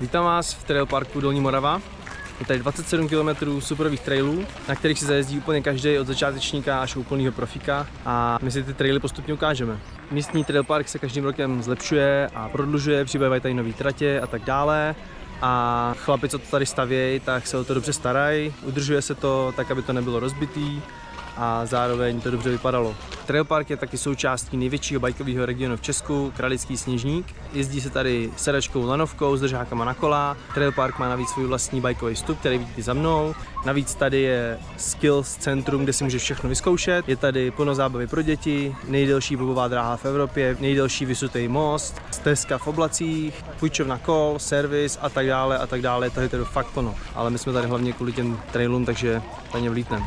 Vítám vás v Trail Parku Dolní Morava. Je tady 27 km superových trailů, na kterých si zajezdí úplně každý od začátečníka až úplného profíka a my si ty traily postupně ukážeme. Místní trail park se každým rokem zlepšuje a prodlužuje, přibývají tady nové tratě a tak dále. A chlapi, co to tady stavějí, tak se o to dobře starají, udržuje se to tak, aby to nebylo rozbitý a zároveň to dobře vypadalo. Trail Park je taky součástí největšího bajkového regionu v Česku, Kralický Sněžník. Jezdí se tady sedačkou lanovkou s držákama na kola. Trail Park má navíc svůj vlastní bajkový vstup, který vidíte za mnou. Navíc tady je skills centrum, kde si můžeš všechno vyzkoušet. Je tady plno zábavy pro děti, nejdelší bobová dráha v Evropě, nejdelší vysutý most, stezka v oblacích, půjčovna kol, servis a tak dále a tak dále. Tady to je fakt plno. Ale my jsme tady hlavně kvůli těm trailům, takže na ně vlítneme.